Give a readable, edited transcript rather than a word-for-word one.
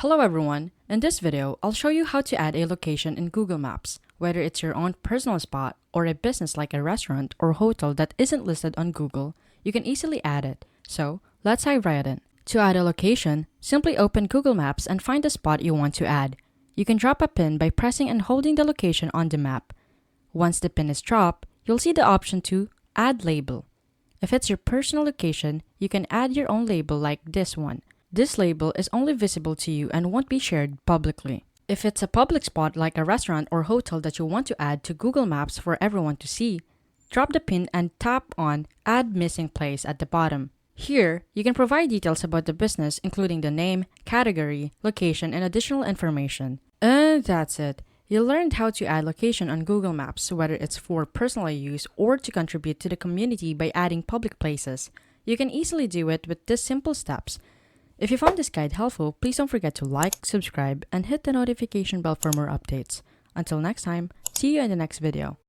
Hello everyone, in this video, I'll show you how to add a location in Google Maps, whether it's your own personal spot or a business like a restaurant or hotel that isn't listed on Google, you can easily add it. So, let's dive right in. To add a location, simply open Google Maps and find the spot you want to add. You can drop a pin by pressing and holding the location on the map. Once the pin is dropped, you'll see the option to Add Label. If it's your personal location, you can add your own label like this one. This label is only visible to you and won't be shared publicly. If it's a public spot like a restaurant or hotel that you want to add to Google Maps for everyone to see, drop the pin and tap on Add Missing Place at the bottom. Here, you can provide details about the business including the name, category, location, and additional information. And that's it. You learned how to add location on Google Maps, whether it's for personal use or to contribute to the community by adding public places. You can easily do it with these simple steps. If you found this guide helpful, please don't forget to like, subscribe, and hit the notification bell for more updates. Until next time, see you in the next video.